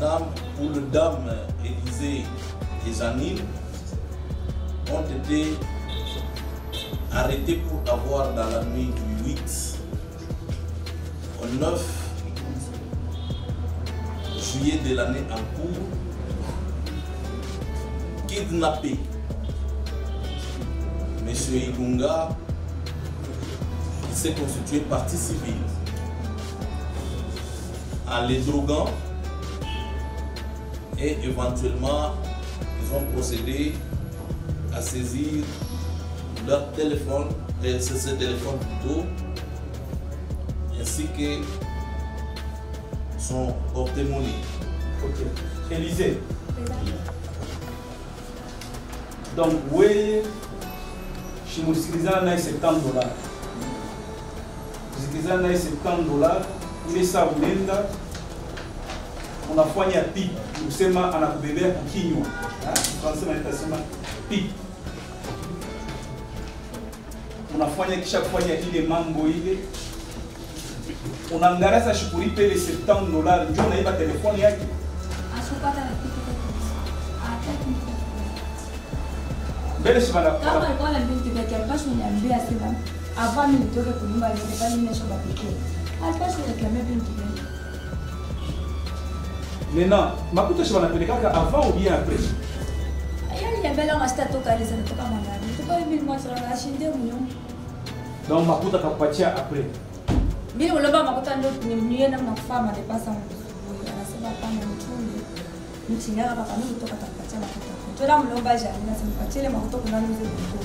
dame ou les dames Élisée et Janine ont été arrêtés pour avoir dans la nuit du 8 au 9 juillet de l'année en cours kidnappé M. Ilunga qui s'est constitué partie civile en les droguant et éventuellement ils ont procédé à saisir leur téléphone, ce téléphone plutôt, ainsi que son porte-monnaie. Ok. Élisée. Donc, oui, je me suis dit $70. Je me suis dit $70, il est ça, on a fait un pipe, on a bébé pour qui nous. Français, on a pipe. On a fait chaque fois il est mambo, on a engagé ça pour payer les $70. On a eu un téléphone. Belle semana. Kama alikuwa na binti yake alipaswa niambia sema avant mimi nitoke kunyumba nilikuwa nimeshoba pekee. Alipaswa niambia binti yake. Maintenant, makuta shaba napelekaka avant ou bien après? Yani niambia ngasta toka ile sana toka mandani. Toka mimi mwanzo na shinde mnyo. Donc makuta kakupatia après. Mimi uloba makuta ndio nienda na kufanya madepasa mzuri. Anasema pana mchungi. Mchinga baba mimi toka takupatia makuta. Tola mlomba jani na simpatile makuta kuna nini ziko.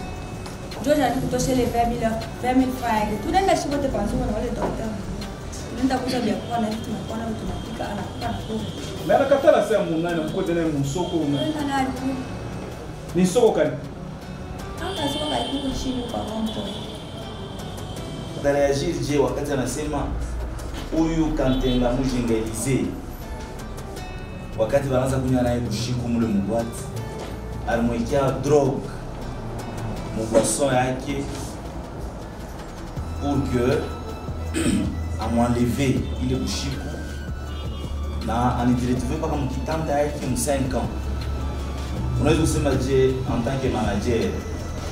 Ndio jani kutoshele 20,000 francs. Tunaenda shibote panzo na wale daktari. Nenda kuja bia kwa na vitu na kwa na vitu napika anakupa na kwa. Mais nakatala sasa munani mkote na musoko munani. Ni soko kani? Anga soko kali chini kwa mto. Réagir je wakati anasema huyu Kantenga Mujinga Élisée wakati wanaanza kunywa naye kushiku mule mubwati alimwekea drogue mubwason yake pour que amwenleve ile kushiku na anidiretrouve mpaka mkitanda yake mu 5 ans. Unaweza kusema je en tant que manager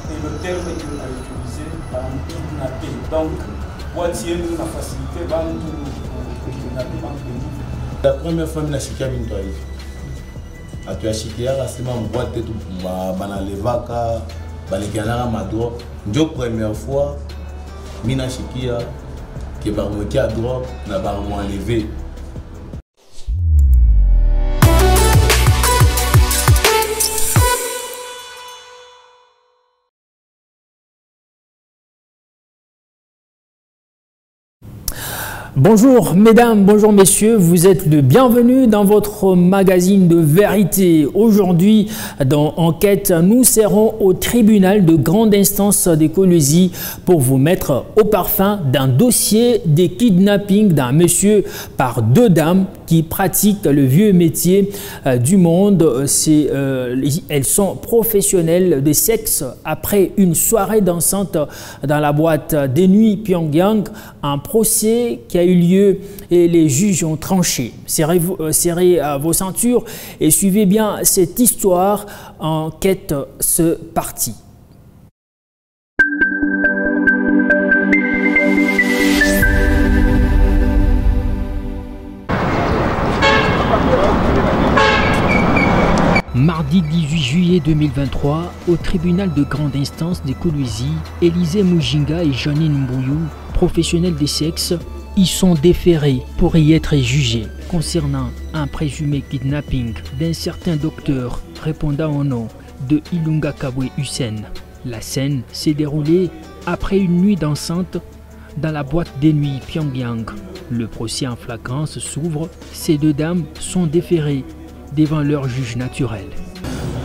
Et le terme qu'il a utilisé par kidnapper. Donc, boîtier nous a facilité pour kidnapper. La première fois, je suis allé à tu as chiqué à la semaine, je suis allé levaka, balekiana madro. La première fois, je suis allé que je à droite, na barmo enlevé. Bonjour mesdames, bonjour messieurs, vous êtes le bienvenu dans votre magazine de vérité. Aujourd'hui, dans Enquête, nous serons au tribunal de grande instance de Kolwezi pour vous mettre au parfum d'un dossier de kidnapping d'un monsieur par deux dames qui pratiquent le vieux métier du monde. Elles sont professionnelles de sexe. Après une soirée dansante dans la boîte des nuits Pyongyang, un procès qui a eu lieu et les juges ont tranché. Serrez vos ceintures et suivez bien cette histoire. Enquête, ce parti. Mardi 18 juillet 2023, au tribunal de grande instance de Kolwezi, Élisée Mujinga et Janine Mbouyou, professionnels des sexes, y sont déférés pour y être jugés concernant un présumé kidnapping d'un certain docteur répondant au nom de Ilunga Kabwe Hussein. La scène s'est déroulée après une nuit dansante dans la boîte des nuits Pyongyang. Le procès en flagrance s'ouvre. Ces deux dames sont déférées devant leur juge naturel.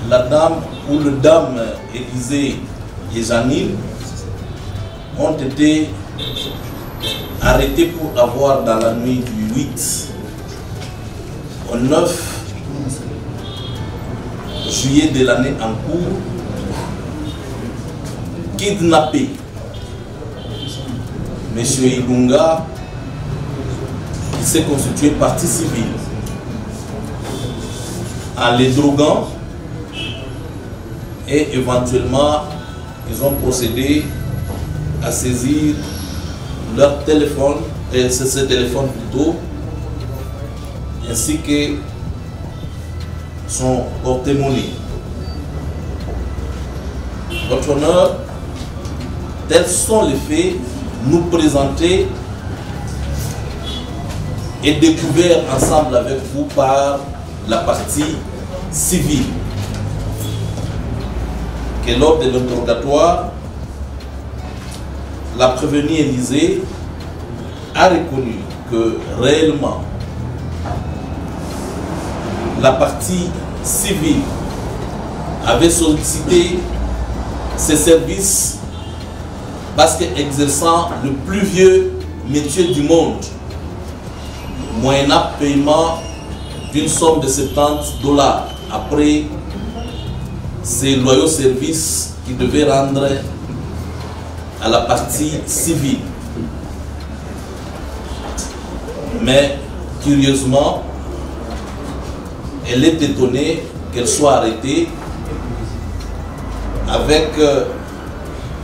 La dame ou les dames Élisée et Janine ont été arrêtés pour avoir dans la nuit du 8 au 9 juillet de l'année en cours kidnappé M. Ilunga qui s'est constitué partie civile en les droguant et éventuellement ils ont procédé à saisir leur téléphone, et ce téléphone plutôt, ainsi que son porte-monnaie. Votre honneur, tels sont les faits nous présentés et découverts ensemble avec vous par la partie civile. Que lors de l'interrogatoire, la prévenue Élysée a reconnu que réellement la partie civile avait sollicité ses services parce qu'exerçant le plus vieux métier du monde, moyennant paiement d'une somme de $70 après ces loyaux services qu'il devait rendre à la partie civile. Mais curieusement, elle est étonnée qu'elle soit arrêtée avec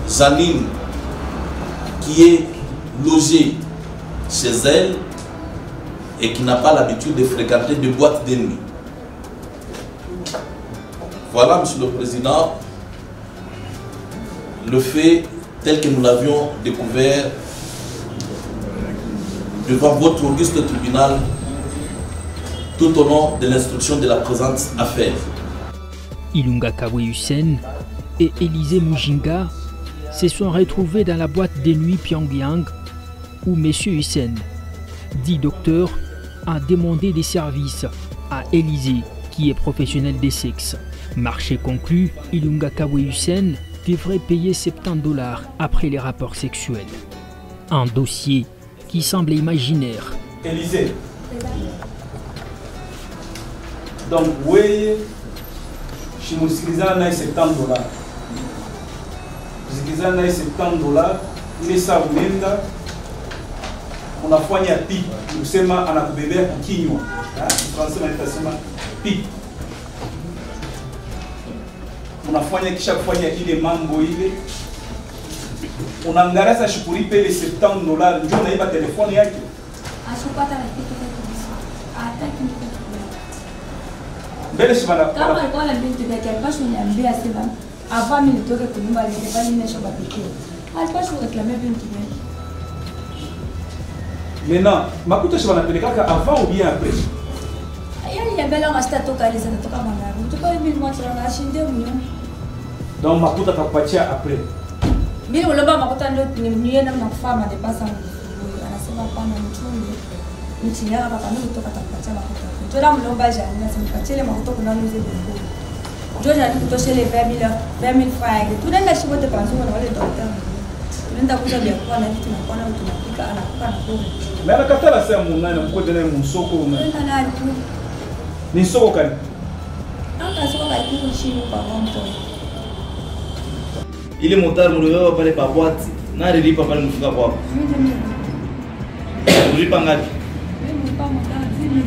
Janine qui est logée chez elle et qui n'a pas l'habitude de fréquenter des boîtes de nuit. Voilà, Monsieur le Président, le fait tel que nous l'avions découvert devant votre auguste tribunal tout au long de l'instruction de la présente affaire. Ilunga Kabwe Hussein et Élysée Mujinga se sont retrouvés dans la boîte de nuit Pyongyang où M. Hussein, dit docteur, a demandé des services à Élysée qui est professionnel des sexes. Marché conclu, Ilunga Kabwe Hussein devrait payer $70 après les rapports sexuels. Un dossier qui semble imaginaire. Élysée. Donc, oui, je me suis dit $70. Je me suis dit $70, il est ça, on a fait un pipe, nous sommes en bébé pour Kinyo. Français, on a pipe. On a fait chaque fois il est mango, on a engagé ça pour payer les $70. Nous n'avons pas de téléphone. Belle chemin. Kama alikuwa ananiambia alipaswa niambia sema avant mimi nitoke kunyumba nilikuwa nimeshoba pekee. Alipaswa kureklamia binti yake. Maintenant, makuta chemin napeleka avant ou bien après? Yani niambia ngasta toka aliza natoka mwanangu. Tuko mimi mwanzo na ashinde mnyo. Donc makuta takupatia après. Mimi uloba makuta ndio nienda na kufanya depasa mwanangu. Anasema hapana mchunge. Mchinyaka papa mimi kutoka takupatia makuta. Ndio mlomba jana na simpatile makuta kuna nuze bongo. Ndio jana kutoshele 20,000 francs. Tunaenda shibote panzo na wale docteur. Tunaenda kuja bia kwa na vitu na kwa na tunapika anakupa na kwa. Mais anakatala sasa munani mkoje na msoko unani. Ni soko kani? Anga soko kali chini kwa mto. Ile motari mliowewa pale pa boîte na alilipa pale mfika kwako. Ulipa ngapi? Mimi kama mtazini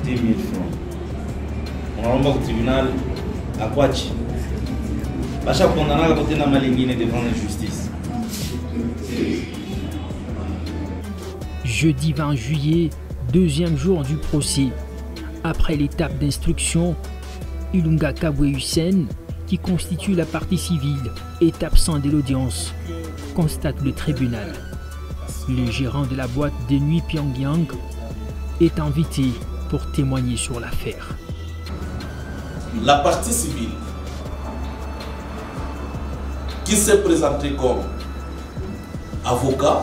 10,000 francs. Unaomba kwa tribunal akwachi. Basha kondana kwa tena mali nyingine devant la justice. Jeudi 20 juillet, deuxième jour du procès. Après l'étape d'instruction, Ilunga Kabwe Hussein, qui constitue la partie civile, est absent de l'audience, constate le tribunal. Le gérant de la boîte de nuit Pyongyang est invité pour témoigner sur l'affaire. La partie civile qui s'est présentée comme avocat,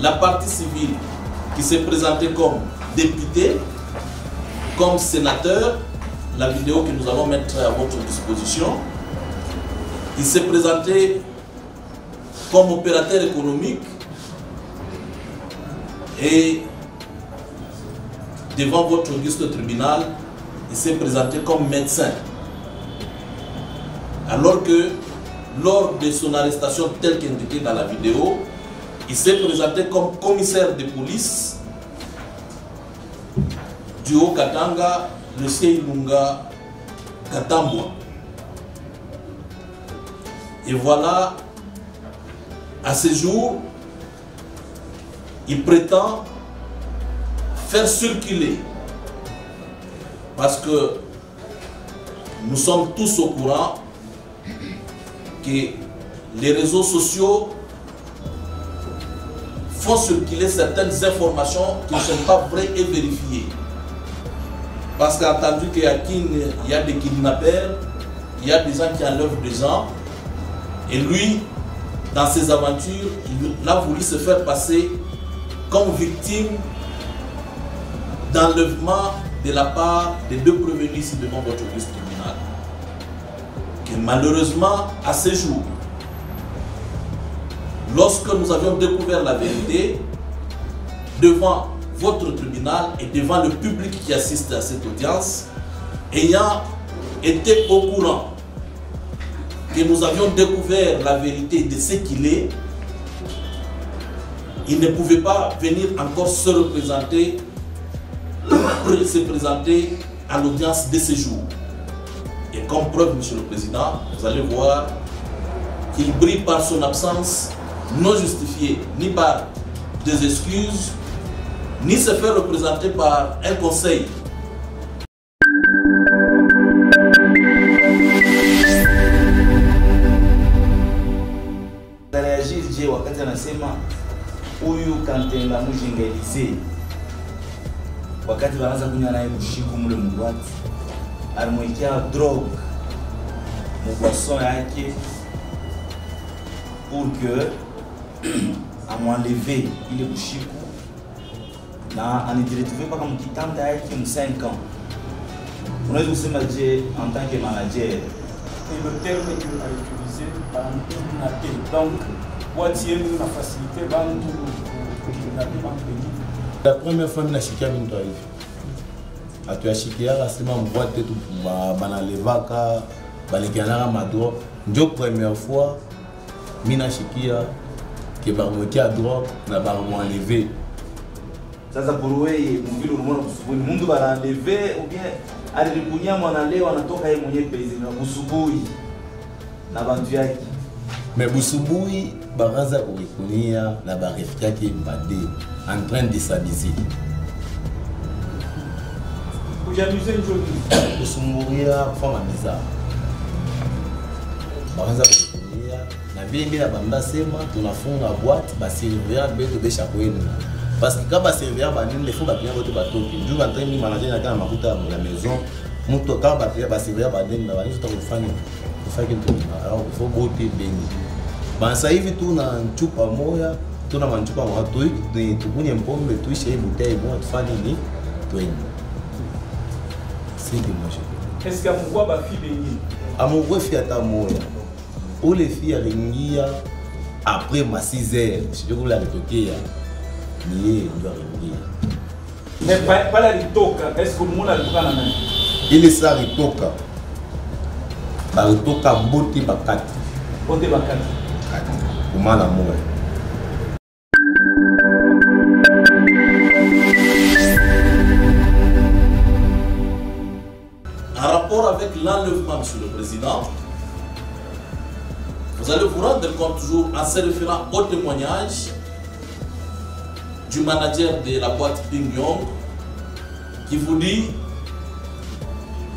la partie civile qui s'est présentée comme député, comme sénateur, la vidéo que nous allons mettre à votre disposition, il s'est présenté comme opérateur économique et devant votre auguste tribunal, il s'est présenté comme médecin. Alors que lors de son arrestation telle qu'indiquée dans la vidéo, il s'est présenté comme commissaire de police du Haut-Katanga, le Seilunga Katambwa. Et voilà, à ce jour, il prétend faire circuler, parce que nous sommes tous au courant que les réseaux sociaux font circuler certaines informations qui ne sont pas vraies et vérifiées. Parce qu'entendu qu'il y a des kidnappeurs, il y a des gens qui enlèvent des gens, et lui, dans ses aventures, il a voulu se faire passer comme victime d'enlèvement de la part des deux prévenus ici devant votre justice tribunal. Et malheureusement, à ce jour, lorsque nous avions découvert la vérité, devant votre tribunal et devant le public qui assiste à cette audience, ayant été au courant que nous avions découvert la vérité de ce qu'il est, il ne pouvait pas venir encore se présenter à l'audience de ce jour. Et comme preuve, Monsieur le Président, vous allez voir qu'il brille par son absence non justifiée, ni par des excuses, ni se faire représenter par un conseil. Je wakati anasema huyu Kantenga Mujinga Elise, wakati wanaanza kunywa naye kushiku mule mugwati, alimwekea drogue mubwason yake pour que amwenleve ile kushiku na anidiretrouve paka mkitanda yake mu 5 ans. Unaweza kusema je en tant que manager? Et le terme qu'il a utilisé par kidnapper. Donc, voici nous la facilité, pour kidnapper dans le pays. La première fois, je suis allé à Ivi. Je suis allé à Banalevaka, Balekianara Madro. La première fois, je suis allé que je à drogue, je suis enlevé. Sasa buruwe mvile ulimwona kusubui mundu baranleve ou bien alikunya mwanaleo anatoka yeye mwenyewe pezi na kusubui na bantu yake. Mais Busubui baraza kurikunia na barefiki yake mbade en train de s'amuser. Kujamuze njoni. Kusumburia kufanya miza. Baraza kurikunia na vile bila bamba sema tunafunga boîte basi revient beto besha kwenu. Parce que quand on servir il faut bien votre bateau. Je vais entrer mi manager na kama makuta la maison. Mtu quand va servir badeni na wani tutafanya kitu. Alors il faut boter beni. Basa hivi tuna chupa moja, tuna manchupa watu hivi tukunye mpombe tuishe hii bouteille bon tufanye ni twende. C'est dommage. Est-ce que mungwa ba fi bengi? Amungwa fi ata moja. Ule fi alingia après ma 6h. Je vous la retoquer. Niye ndio alingia. Mais pas la ritoka, est-ce que monde alitoka na nani? Ile sa ritoka. Ba ritoka mboti bakati. Bote bakati. Kumala moya. En rapport avec l'enlèvement, Monsieur le Président, vous allez vous rendre compte toujours en se référant au témoignage du manager de la boîte Ping Yong qui vous dit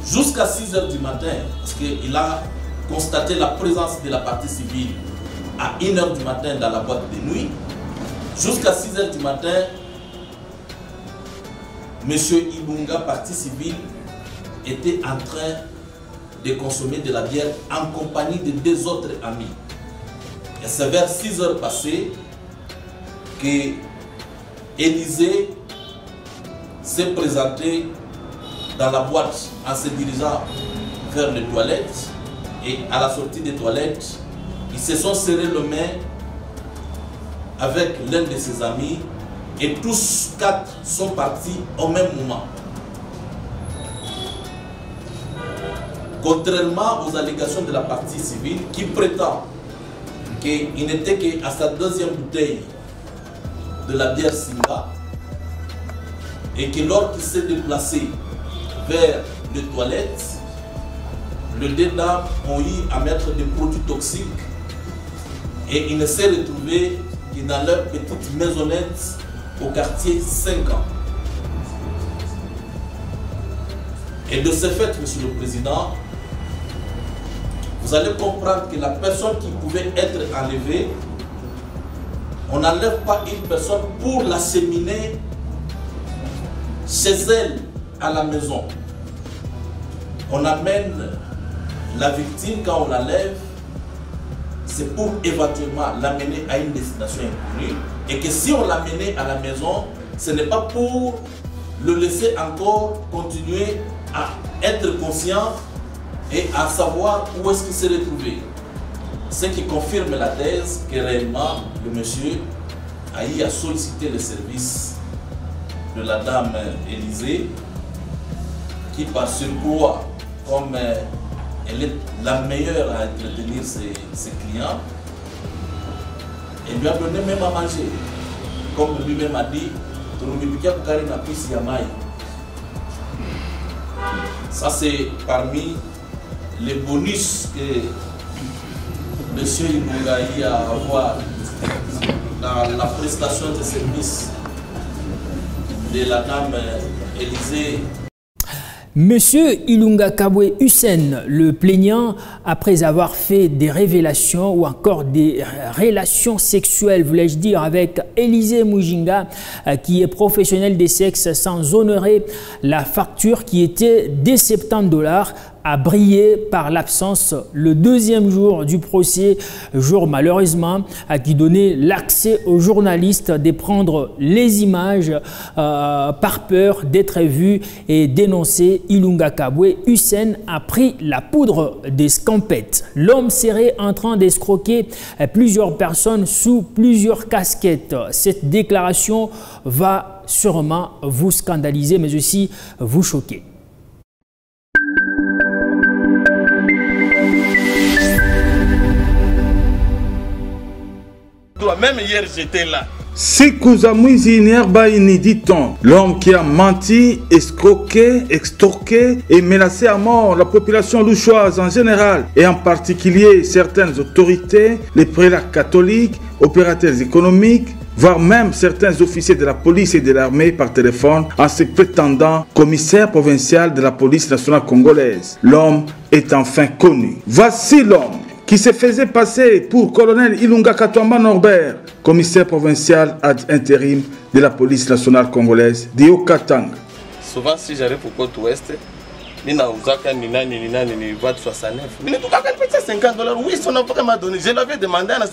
jusqu'à 6 h du matin, parce qu'il a constaté la présence de la partie civile à 1 h du matin dans la boîte de nuit, jusqu'à 6 h du matin, M. Ibunga, partie civile, était en train de consommer de la bière en compagnie de 2 autres amis. Et c'est vers 6 h passées que Élysée s'est présenté dans la boîte en se dirigeant vers les toilettes, et à la sortie des toilettes, ils se sont serrés les mains avec l'un de ses amis et tous 4 sont partis au même moment. Contrairement aux allégations de la partie civile qui prétend qu'il n'était qu'à sa 2e bouteille de la bière Simba et que lorsqu'il s'est déplacé vers les toilettes, les deux dames ont eu à mettre des produits toxiques et il ne s'est retrouvé que dans leur petite maisonnette au quartier 5 ans. Et de ce fait, Monsieur le Président, vous allez comprendre que la personne qui pouvait être enlevée, on n'enlève pas une personne pour l'acheminer chez elle à la maison. On amène la victime quand on l'enlève, c'est pour éventuellement l'amener à une destination inconnue. Et que si on l'amenait à la maison, ce n'est pas pour le laisser encore continuer à être conscient et à savoir où est-ce qu'il s'est retrouvé. Ce qui confirme la thèse que réellement le monsieur a eu à solliciter le service de la dame Élysée, qui par surcroît, comme elle est la meilleure à entretenir ses clients, elle lui a donné même à manger. Comme lui-même a dit, ça c'est parmi les bonus que M. Ilunga a eu à avoir dans la prestation de services de la dame Élysée. Monsieur Ilunga Kabwe Hussein, le plaignant, après avoir fait des révélations ou encore des relations sexuelles, voulais-je dire, avec Élysée Mujinga, qui est professionnel des sexes, sans honorer la facture qui était de 70$, a brillé par l'absence le deuxième jour du procès, jour malheureusement qui donnait l'accès aux journalistes de prendre les images par peur d'être vu et dénoncé. Ilunga Kabwe Hussein a pris la poudre des scampettes. L'homme serait en train d'escroquer plusieurs personnes sous plusieurs casquettes. Cette déclaration va sûrement vous scandaliser mais aussi vous choquer. Même hier, j'étais là. Sikuzamwizi Nerbaini, dit-on, l'homme qui a menti, escroqué, extorqué et menacé à mort la population louchoise en général et en particulier certaines autorités, les prélats catholiques, opérateurs économiques, voire même certains officiers de la police et de l'armée par téléphone en se prétendant commissaire provincial de la police nationale congolaise. L'homme est enfin connu. Voici l'homme qui se faisait passer pour colonel Ilunga Katwamba Norbert, commissaire provincial ad intérim de la police nationale congolaise d'Io Katanga. Souvent, si j'arrive au côte ouest, je vais 69. Mais $50. Oui, son avocat m'a donné. Je l'avais demandé à la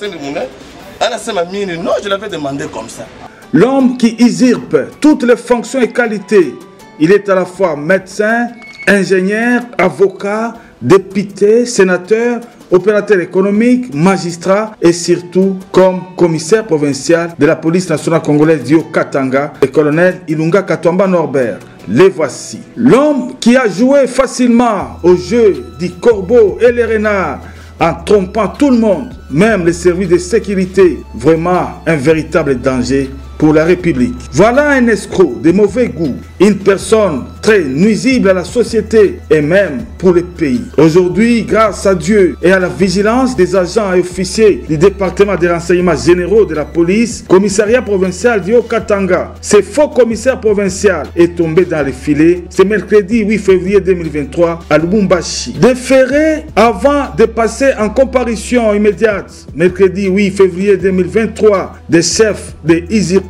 non, je l'avais demandé comme ça. L'homme qui usurpe toutes les fonctions et qualités. Il est à la fois médecin, ingénieur, avocat, député, sénateur, opérateur économique, magistrat et surtout comme commissaire provincial de la police nationale congolaise d'Io Katanga, le colonel Ilunga Katwamba Norbert. Les voici. L'homme qui a joué facilement au jeu du corbeau et les renards en trompant tout le monde, même les services de sécurité. Vraiment un véritable danger pour la République. Voilà un escroc de mauvais goût, une personne très nuisible à la société et même pour le pays. Aujourd'hui, grâce à Dieu et à la vigilance des agents et officiers du département des renseignements généraux de la police, commissariat provincial d'Io Katanga, ce faux commissaire provincial est tombé dans les filets ce mercredi 8 février 2023 à Lubumbashi. Déféré avant de passer en comparution immédiate, mercredi 8 février 2023, des chefs de usurpation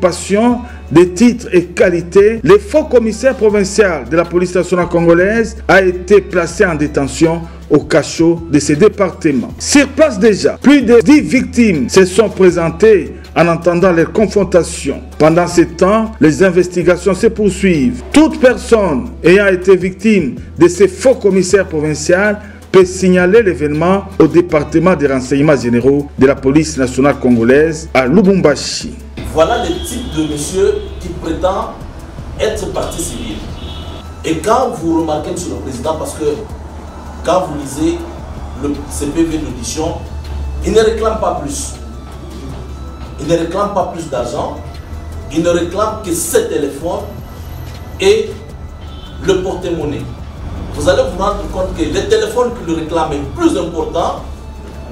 des titres et qualités, le faux commissaire provincial de la police nationale congolaise a été placé en détention au cachot de ce département. Sur place déjà, plus de 10 victimes se sont présentées en entendant les confrontations. Pendant ce temps, les investigations se poursuivent. Toute personne ayant été victime de ce faux commissaire provincial peut signaler l'événement au département des renseignements généraux de la police nationale congolaise à Lubumbashi. Voilà le type de monsieur qui prétend être partie civile. Et quand vous remarquez, Monsieur le Président, parce que quand vous lisez le CPV d'audition, il ne réclame pas plus. Il ne réclame pas plus d'argent. Il ne réclame que 7 téléphones et le porte-monnaie. Vous allez vous rendre compte que le téléphone qui le réclame est plus important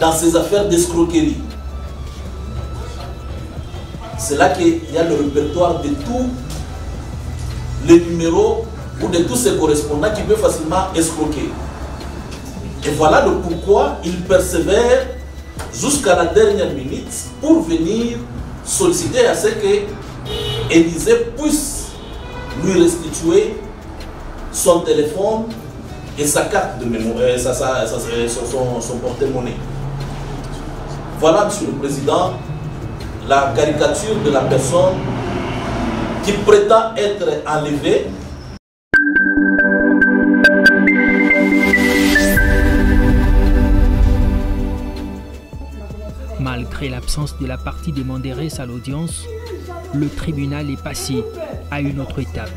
dans ces affaires d'escroquerie. C'est là qu'il y a le répertoire de tous les numéros ou de tous ces correspondants qui peuvent facilement escroquer. Et voilà le pourquoi il persévère jusqu'à la dernière minute pour venir solliciter à ce que Élysée puisse lui restituer son téléphone et sa carte de mémoire, son porte-monnaie. Voilà, Monsieur le Président, la caricature de la personne qui prétend être enlevée. Malgré l'absence de la partie des Manderes à l'audience, le tribunal est passé à une autre étape,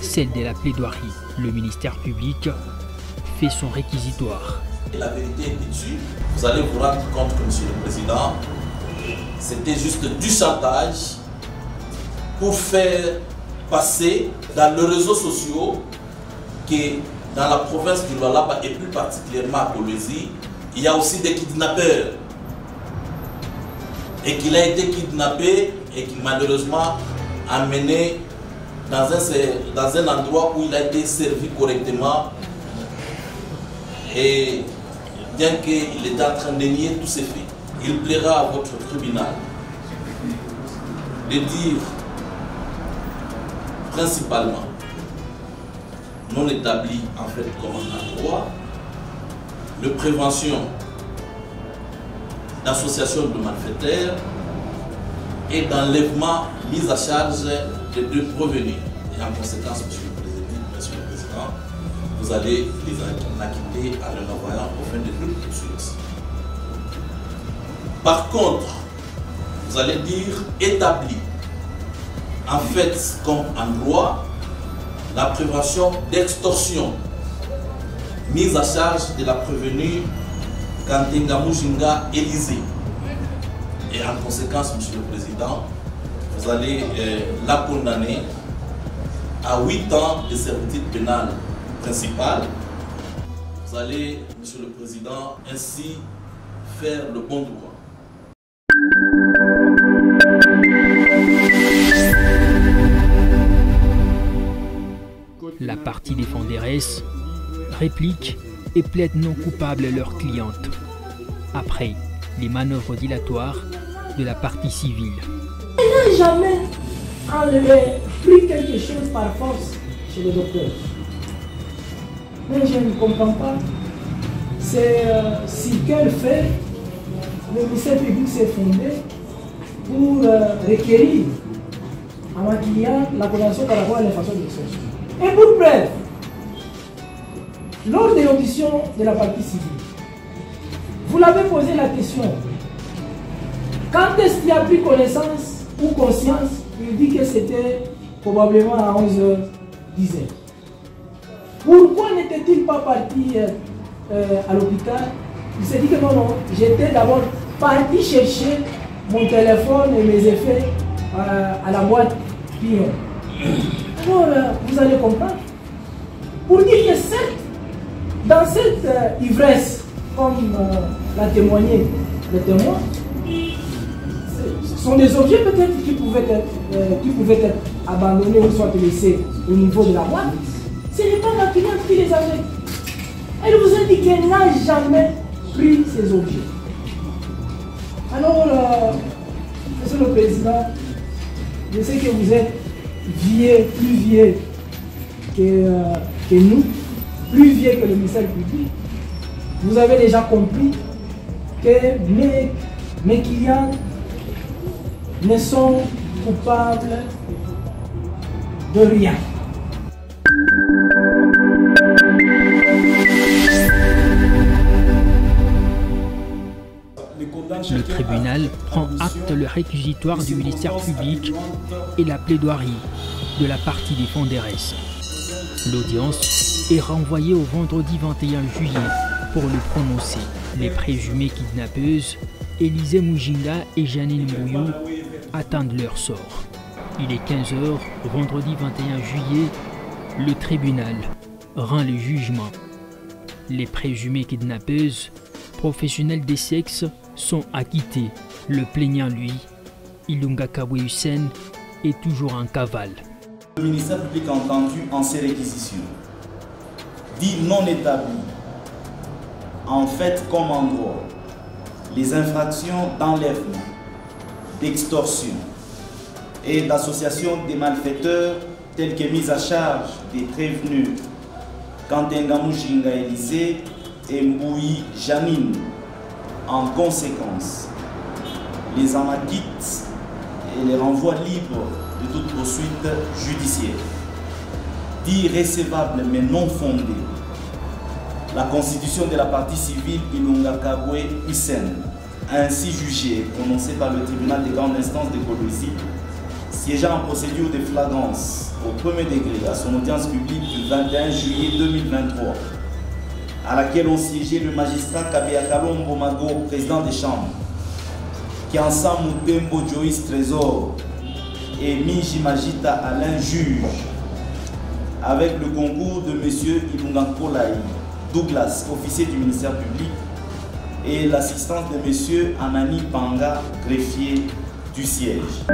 celle de la plaidoirie. Le ministère public fait son réquisitoire. La vérité est dessus. Vous allez vous rendre compte que, Monsieur le Président, c'était juste du chantage pour faire passer dans les réseaux sociaux que dans la province du Lualaba et plus particulièrement à Kolwezi, il y a aussi des kidnappeurs. Et qu'il a été kidnappé et qu'il malheureusement amené dans un endroit où il a été servi correctement. Et bien qu'il était en train de nier tous ces faits, il plaira à votre tribunal de dire principalement non établi en fait comme un droit, de prévention d'association de malfaiteurs et d'enlèvement mis à charge des deux prévenus. Et en conséquence, Monsieur le Président, vous allez les acquitter en les renvoyant au fin de toute poursuite. Par contre, vous allez dire établi, en fait, comme en droit, la prévention d'extorsion mise à charge de la prévenue Kantenga Mujinga Élysée. Et en conséquence, Monsieur le Président, vous allez la condamner à 8 ans de servitude pénale principale. Vous allez, Monsieur le Président, ainsi faire le bon droit. La partie des Fanderes réplique et plaide non coupable leur cliente. Après les manœuvres dilatoires de la partie civile. Elle n'a jamais pris quelque chose par force chez le docteur. Mais je ne comprends pas. C'est si quel fait le ministère public s'est fondé pour requérir à ma cliente la condamnation par rapport à l'infraction de l'extorsion. Et pour preuve, lors de l'audition de la partie civile, vous l'avez posé la question. Quand est-ce qu'il a pris connaissance ou conscience? Il dit que c'était probablement à 11h10. Pourquoi n'était-il pas parti à l'hôpital? Il s'est dit que non, j'étais d'abord parti chercher mon téléphone et mes effets à la boîte Pion. Alors, vous allez comprendre. Pour dire que certes, dans cette ivresse, comme l'a témoigné le témoin, ce sont des objets peut-être qui pouvaient être abandonnés ou soit laissés au niveau de la boîte. Ce n'est pas la cliente qui les avait. Elle vous a dit qu'elle n'a jamais pris ces objets. Alors, Monsieur le Président, je sais que vous êtes plus vieux que nous, plus vieux que le ministère public. Vous avez déjà compris que mes clients ne sont coupables de rien. Le tribunal prend acte le réquisitoire du ministère public et la plaidoirie de la partie des Fanderes. L'audience est renvoyée au vendredi 21 juillet pour le prononcer. Les présumées kidnappeuses, Élysée Mujinga et Janine Mbouyou, attendent leur sort. Il est 15h, vendredi 21 juillet le tribunal rend le jugement. Les présumées kidnappeuses, professionnelles des sexes, sont acquittées. Le plaignant, lui, Ilunga Kabwe Hussein, est toujours en cavale. Le ministère public a entendu en ces réquisitions dit non établi, en fait comme en droit, les infractions d'enlèvement, d'extorsion et d'association des malfaiteurs telles que mise à charge des prévenus Kantenga Mushinga Élysée et Mbouyi Janine. En conséquence, les en acquittent et les renvoient libres de toute poursuite judiciaire. Dit recevable mais non fondée, la constitution de la partie civile Ilunga Kabwe Hussein, ainsi jugée, prononcée par le tribunal de grande instance de Kolwezi, siégeant en procédure de flagrance au premier degré à son audience publique du 21 juillet 2023, à laquelle ont siégé le magistrat Kabea Kalombo Mago, président des chambres, Kiansa Mutembo Joyce Trésor et Minji Majita Alain juge, avec le concours de M. Ilunga Kolai Douglas, officier du ministère public, et l'assistance de M. Anani Panga, greffier du siège.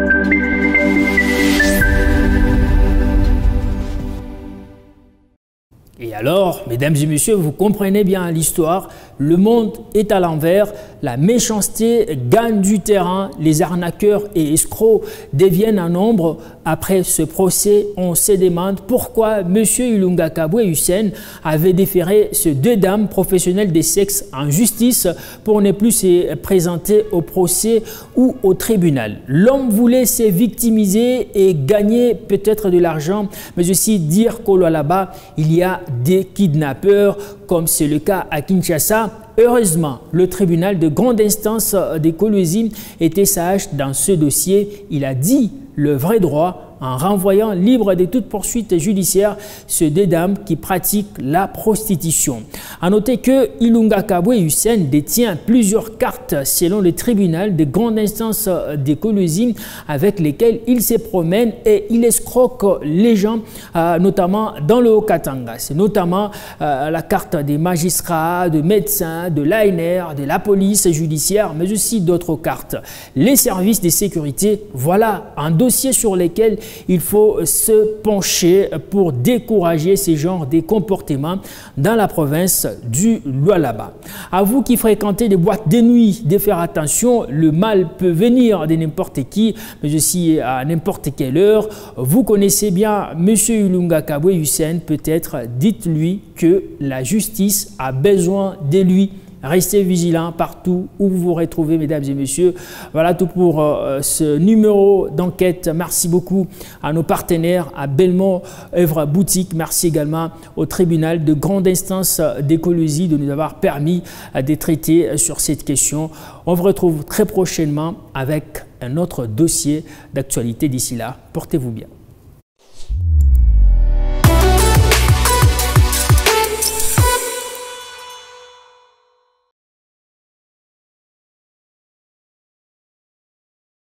Et alors, mesdames et messieurs, vous comprenez bien l'histoire, le monde est à l'envers, la méchanceté gagne du terrain, les arnaqueurs et escrocs deviennent un nombre. Après ce procès, on se demande pourquoi M. Ilunga Kabwe Hussein avait déféré ces deux dames professionnelles des sexes en justice pour ne plus se présenter au procès ou au tribunal. L'homme voulait se victimiser et gagner peut-être de l'argent, mais aussi dire qu'au là-bas, il y a des kidnappeurs, comme c'est le cas à Kinshasa. Heureusement, le tribunal de grande instance de Kolwezi était sage dans ce dossier. Il a dit le vrai droit en renvoyant libre de toute poursuite judiciaire ces deux dames qui pratiquent la prostitution. A noter que Ilunga Kabwe Hussein détient plusieurs cartes selon le tribunal de grande instance de Kolwezi avec lesquelles il se promène et il escroque les gens, notamment dans le Haut-Katanga. C'est notamment la carte des magistrats, de médecins, de l'ANR, de la police judiciaire, mais aussi d'autres cartes. Les services de sécurité, voilà un dossier sur lequel il faut se pencher pour décourager ces genres de comportements dans la province du Lualaba. À vous qui fréquentez des boîtes de nuit, de faire attention, le mal peut venir de n'importe qui, mais aussi à n'importe quelle heure. Vous connaissez bien M. Ilunga Kabwe Hussein, peut-être dites-lui que la justice a besoin de lui. Restez vigilants partout où vous vous retrouvez, mesdames et messieurs. Voilà tout pour ce numéro d'enquête. Merci beaucoup à nos partenaires, à Belmont Œuvre Boutique. Merci également au tribunal de grande instance de Kolwezi de nous avoir permis de traiter sur cette question. On vous retrouve très prochainement avec un autre dossier d'actualité. D'ici là, portez-vous bien.